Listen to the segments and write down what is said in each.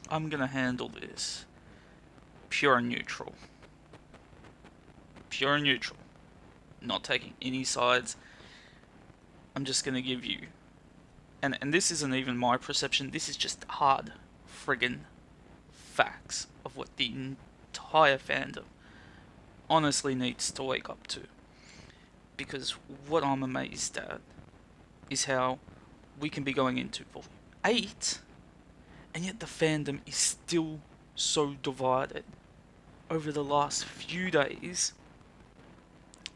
I'm gonna handle this pure and neutral. Pure and neutral. Not taking any sides. I'm just gonna give you, and this isn't even my perception, this is just hard friggin' facts of what the entire fandom honestly needs to wake up to. Because what I'm amazed at is how we can be going into Volume 8, and yet the fandom is still so divided. Over the last few days,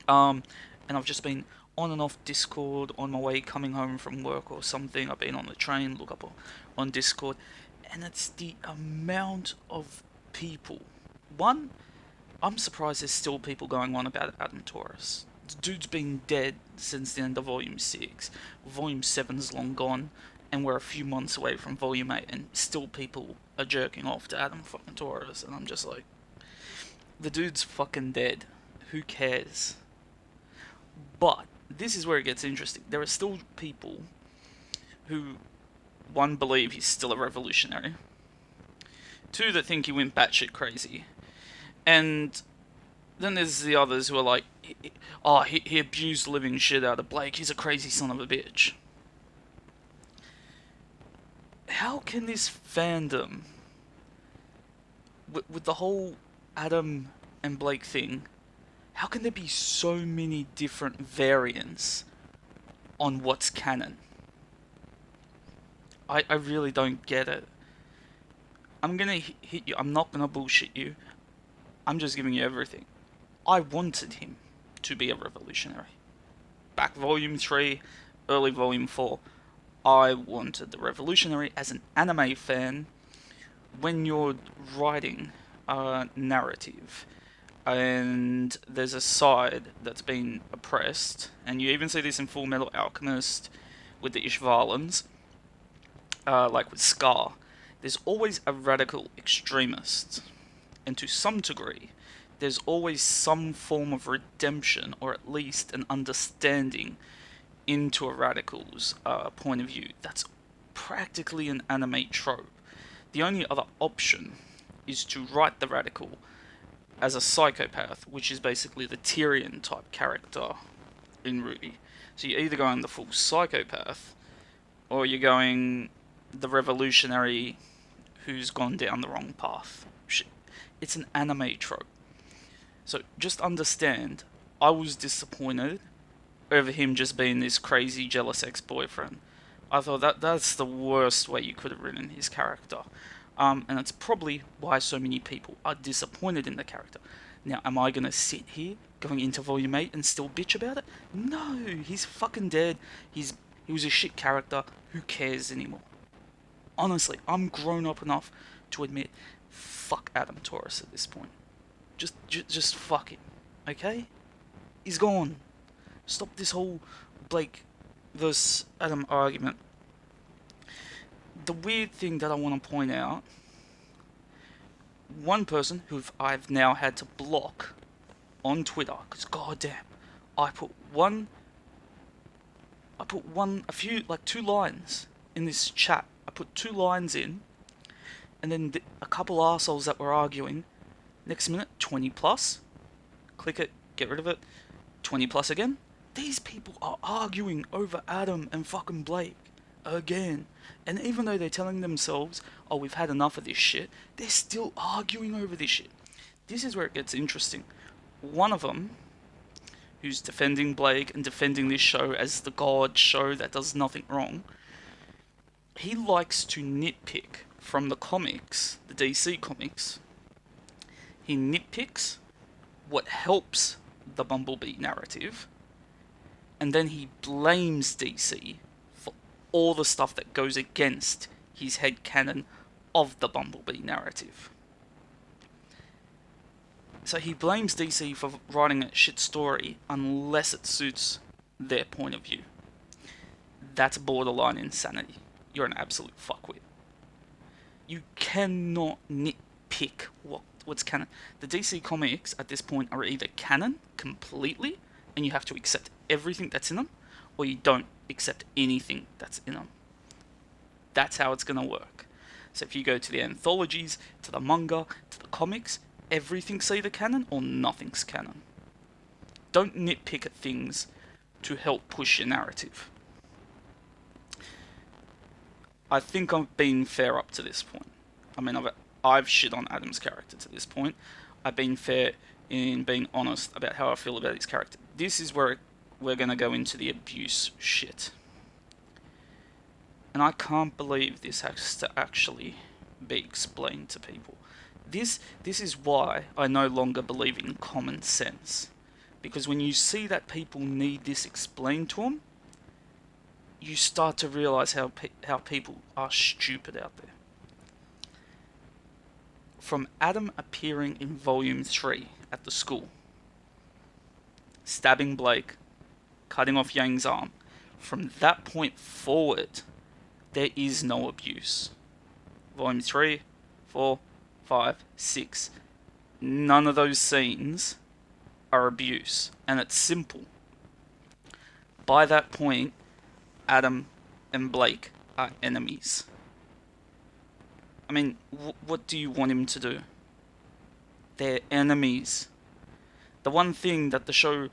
and I've just been on and off Discord on my way coming home from work or something. I've been on the train, look up on Discord, and it's the amount of people. One, I'm surprised there's still people going on about Adam Taurus. The dude's been dead since the end of Volume 6. Volume 7's long gone, and we're a few months away from Volume 8, and still people are jerking off to Adam fucking Taurus, and I'm just like, the dude's fucking dead. Who cares? But this is where it gets interesting. There are still people who, one, believe he's still a revolutionary, two, that think he went batshit crazy, and then there's the others who are like, oh, he abused the living shit out of Blake, he's a crazy son of a bitch. How can this fandom, with the whole Adam and Blake thing, how can there be so many different variants on what's canon? I really don't get it. I'm gonna hit you. I'm not gonna bullshit you. I'm just giving you everything. I wanted him to be a revolutionary. Back Volume 3, early Volume 4. I wanted the revolutionary as an anime fan. When you're writing a narrative and there's a side that's been oppressed, and you even see this in Full Metal Alchemist with the Ishvalans, like with Scar, there's always a radical extremist, and to some degree, there's always some form of redemption, or at least an understanding into a radical's point of view. That's practically an anime trope. The only other option is to write the radical as a psychopath, which is basically the Tyrion type character in Ruby. So you're either going the full psychopath, or you're going the revolutionary who's gone down the wrong path. It's an anime trope. So just understand, I was disappointed over him just being this crazy, jealous ex-boyfriend. I thought that's the worst way you could have written his character. And that's probably why so many people are disappointed in the character. Now, am I going to sit here going into Volume 8 and still bitch about it? No, he's fucking dead. He was a shit character. Who cares anymore? Honestly, I'm grown up enough to admit, fuck Adam Taurus at this point. Just fuck him, okay? He's gone. Stop this whole Blake versus Adam argument. The weird thing that I want to point out, one person who I've now had to block on Twitter, because goddamn, I put a few, like 2 lines in this chat. I put 2 lines in, and then a couple assholes that were arguing. Next minute, 20 plus. Click it, get rid of it. 20 plus again. These people are arguing over Adam and fucking Blake again. And even though they're telling themselves, oh, we've had enough of this shit, they're still arguing over this shit. This is where it gets interesting. One of them, who's defending Blake and defending this show as the God show that does nothing wrong, he likes to nitpick from the comics, the DC comics. He nitpicks what helps the Bumblebee narrative, and then he blames DC for all the stuff that goes against his headcanon of the Bumblebee narrative. So he blames DC for writing a shit story unless it suits their point of view. That's borderline insanity. You're an absolute fuckwit. You cannot nitpick what's canon. The DC comics at this point are either canon completely, and you have to accept everything that's in them, or you don't accept anything that's in them. That's how it's gonna work. So if you go to the anthologies, to the manga, to the comics, everything's either canon or nothing's canon. Don't nitpick at things to help push your narrative. I think I've been fair up to this point. I mean, I've shit on Adam's character to this point. I've been fair in being honest about how I feel about his character. This is where we're going to go into the abuse shit. And I can't believe this has to actually be explained to people. This is why I no longer believe in common sense. Because when you see that people need this explained to them, you start to realise how people are stupid out there. From Adam appearing in Volume 3 at the school, stabbing Blake, cutting off Yang's arm, from that point forward, there is no abuse. Volume 3, 4, 5, 6. None of those scenes are abuse. And it's simple. By that point, Adam and Blake are enemies. I mean, what do you want him to do? They're enemies. The one thing that the show...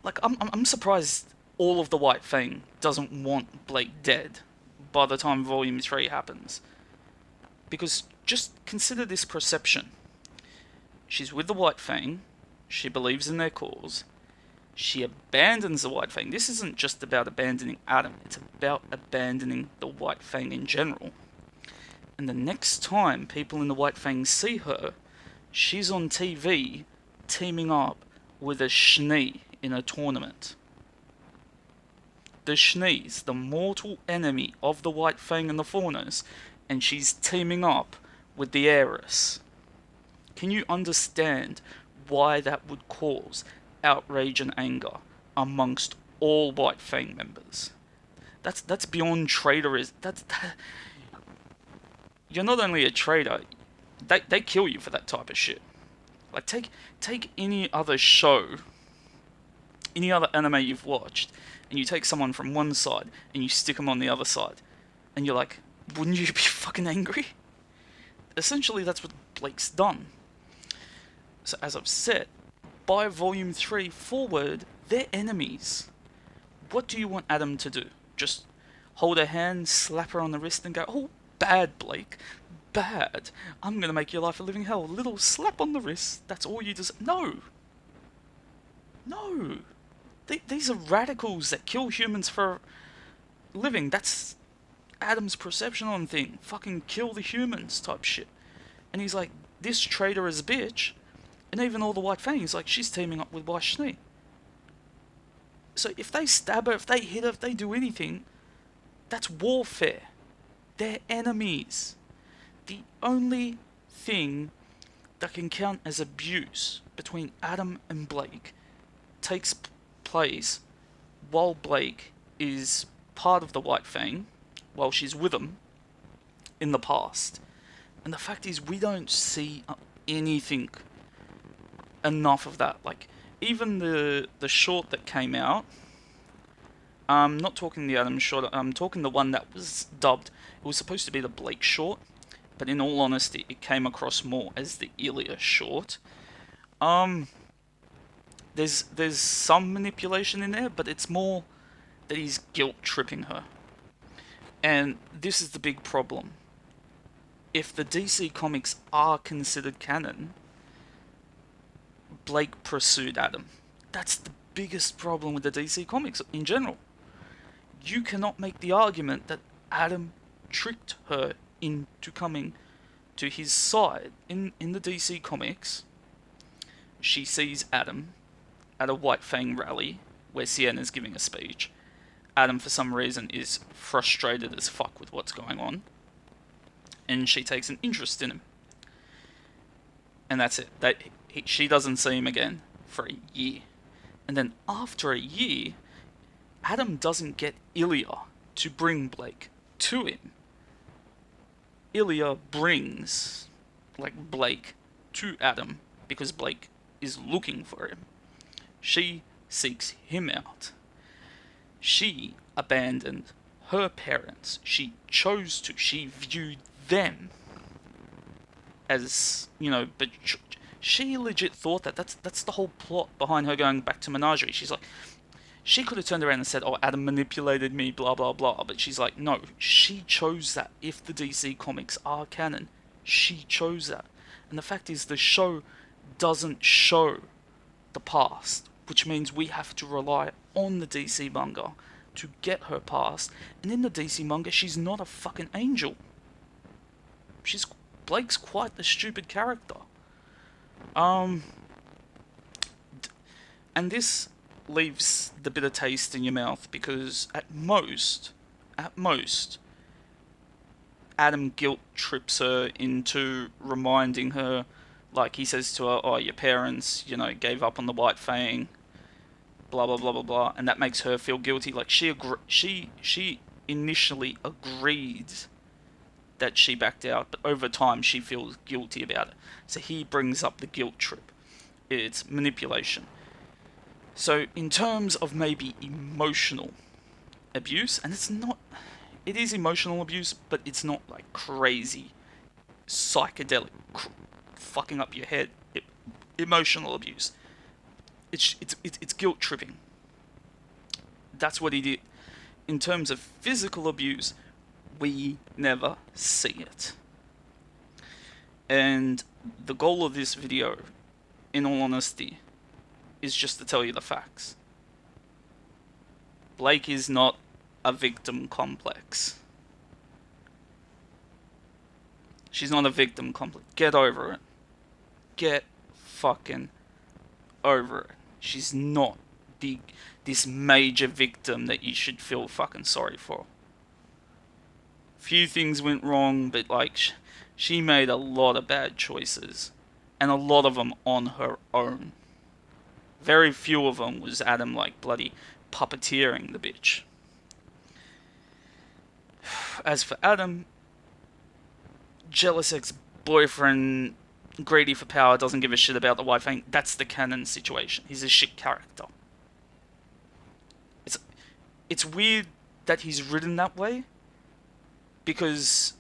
Like, I'm surprised all of the White Fang doesn't want Blake dead by the time Volume 3 happens. Because just consider this perception. She's with the White Fang. She believes in their cause. She abandons the White Fang. This isn't just about abandoning Adam. It's about abandoning the White Fang in general. And the next time people in the White Fang see her, she's on TV teaming up with a Schnee in a tournament. The Schnee's the mortal enemy of the White Fang and the Fauners, and she's teaming up with the Heiress. Can you understand why that would cause outrage and anger amongst all White Fang members? That's beyond traitorous. You're not only a traitor, they kill you for that type of shit. Like, take any other show, any other anime you've watched, and you take someone from one side and you stick them on the other side, and you're like, wouldn't you be fucking angry? Essentially, that's what Blake's done. So as I've said, by Volume 3 forward, they're enemies. What do you want Adam to do? Just hold her hand, slap her on the wrist and go, oh, bad, Blake. Bad. I'm gonna make your life a living hell. A little slap on the wrist. That's all you deserve. No. No. These are radicals that kill humans for a living. That's Adam's perception on thing. Fucking kill the humans type shit. And he's like, this traitor is a bitch. And even all the White Fang, he's like, she's teaming up with White Schnee. So if they stab her, if they hit her, if they do anything, that's warfare. They're enemies. The only thing that can count as abuse between Adam and Blake takes place while Blake is part of the White Fang, while she's with them in the past. And the fact is, we don't see anything enough of that. Like, even the short that came out, I'm not talking the Adam short, I'm talking the one that was dubbed. It was supposed to be the Blake short, but in all honesty, it came across more as the Ilya short. There's some manipulation in there, but it's more that he's guilt-tripping her. And this is the big problem. If the DC comics are considered canon, Blake pursued Adam. That's the biggest problem with the DC comics in general. You cannot make the argument that Adam tricked her into coming to his side. In the DC comics, she sees Adam at a White Fang rally where Sienna's giving a speech. Adam, for some reason, is frustrated as fuck with what's going on, and she takes an interest in him. And that's it. She doesn't see him again for a year. And then after a year, Adam doesn't get Ilya to bring Blake to him. Ilya brings, Blake to Adam because Blake is looking for him. She seeks him out. She abandoned her parents. She chose to. She viewed them as, but she legit thought that. That's the whole plot behind her going back to Menagerie. She's like, she could have turned around and said, oh, Adam manipulated me, blah, blah, blah. But she's like, no, she chose that. If the DC comics are canon, she chose that. And the fact is, the show doesn't show the past, which means we have to rely on the DC manga to get her past. And in the DC manga, she's not a fucking angel. Blake's quite the stupid character. And this leaves the bitter taste in your mouth, because at most, Adam guilt trips her into reminding her, like he says to her, oh, your parents, gave up on the White Fang, blah, blah, blah, blah, blah, and that makes her feel guilty. Like, she initially agreed that she backed out, but over time she feels guilty about it. So he brings up the guilt trip. It's manipulation. So in terms of maybe emotional abuse, and it is emotional abuse, but it's not like crazy, psychedelic, fucking up your head, emotional abuse. It's guilt tripping. That's what he did. In terms of physical abuse, we never see it. And the goal of this video, in all honesty, is just to tell you the facts. Blake is not a victim complex. She's not a victim complex. Get over it. Get fucking over it. She's not this major victim that you should feel fucking sorry for. Few things went wrong, but she made a lot of bad choices, and a lot of them on her own. Very few of them was Adam bloody puppeteering the bitch. As for Adam, jealous ex-boyfriend, greedy for power, doesn't give a shit about the White Fang. That's the canon situation. He's a shit character. It's weird that he's written that way, because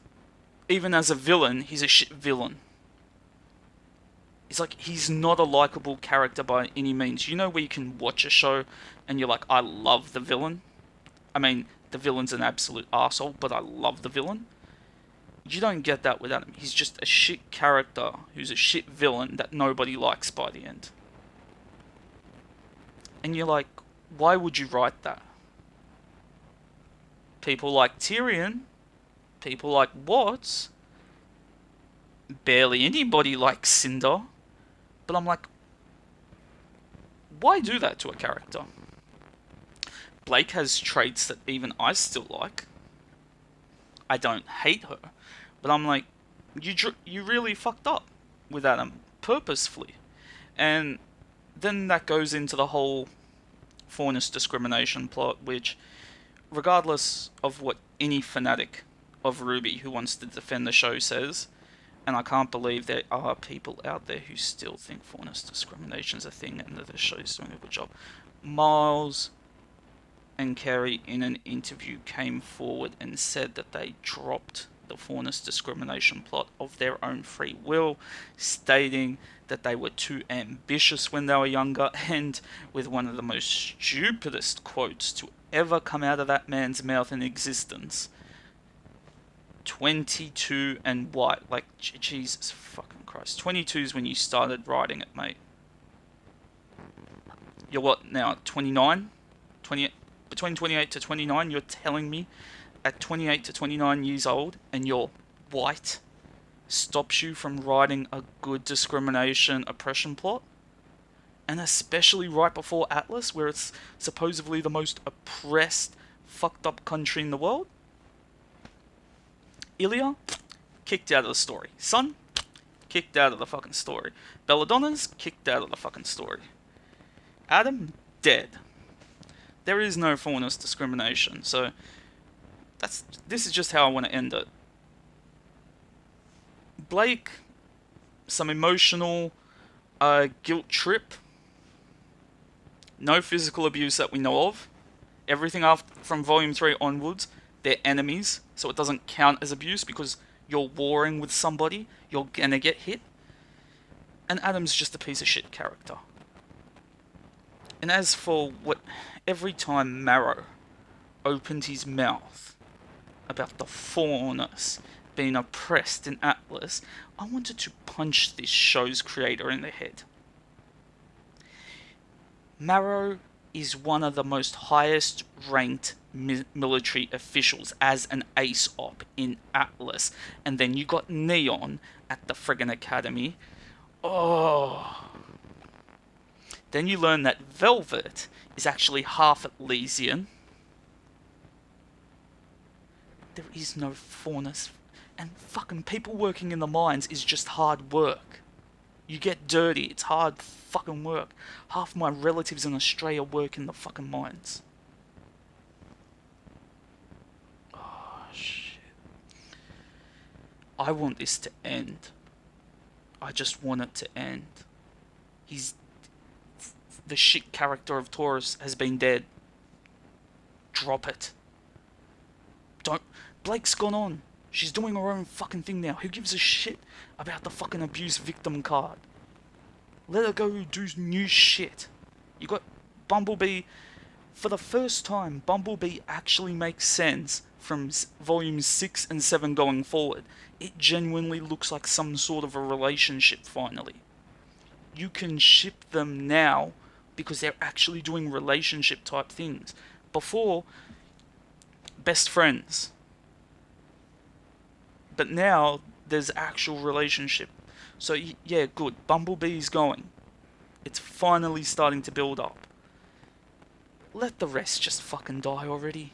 even as a villain, he's a shit villain. It's he's not a likable character by any means. Where you can watch a show and you're like, I love the villain. I mean, the villain's an absolute arsehole, but I love the villain. You don't get that with Adam. He's just a shit character who's a shit villain that nobody likes by the end. And you're like, why would you write that? People like Tyrion, people like Watts, barely anybody likes Cinder. But I'm like, why do that to a character? Blake has traits that even I still like. I don't hate her, but I'm like, you really fucked up with Adam purposefully. And then that goes into the whole fairness discrimination plot, which, regardless of what any fanatic of RWBY who wants to defend the show says, and I can't believe there are people out there who still think fairness discrimination is a thing and that the show is doing a good job. Miles and Kerry, in an interview, came forward and said that they dropped the fairness discrimination plot of their own free will, stating that they were too ambitious when they were younger, and with one of the most stupidest quotes to ever come out of that man's mouth in existence. 22 and white. Jesus fucking Christ. 22 is when you started writing it, mate. You're what now? 29? 28? Between 28 to 29, you're telling me at 28 to 29 years old and you're white stops you from writing a good discrimination oppression plot? And especially right before Atlas, where it's supposedly the most oppressed, fucked up country in the world? Ilya, kicked out of the story. Sun, kicked out of the fucking story. Belladonna's kicked out of the fucking story. Adam, dead. There is no fairness discrimination, so this is just how I want to end it. Blake, some emotional guilt trip. No physical abuse that we know of. Everything from Volume 3 onwards, they're enemies, so it doesn't count as abuse because you're warring with somebody, you're gonna get hit. And Adam's just a piece of shit character. And as for what, every time Marrow opened his mouth about the Faunus being oppressed in Atlas, I wanted to punch this show's creator in the head. Marrow is one of the most highest ranked military officials as an ace op in Atlas, and then you got Neon at the friggin' academy. Oh. Then you learn that Velvet is actually half Elysian. There is no Faunus, and fucking people working in the mines is just hard work. You get dirty, it's hard fucking work. Half my relatives in Australia work in the fucking mines. Oh, shit. I want this to end. I just want it to end. The shit character of Taurus has been dead. Drop it. Don't... Blake's gone on. She's doing her own fucking thing now. Who gives a shit about the fucking abuse victim card? Let her go do new shit. You got Bumblebee. For the first time, Bumblebee actually makes sense from volumes 6 and 7 going forward. It genuinely looks like some sort of a relationship finally. You can ship them now because they're actually doing relationship type things. Before, best friends. But now, there's actual relationship. So yeah, good. Bumblebee's going. It's finally starting to build up. Let the rest just fucking die already.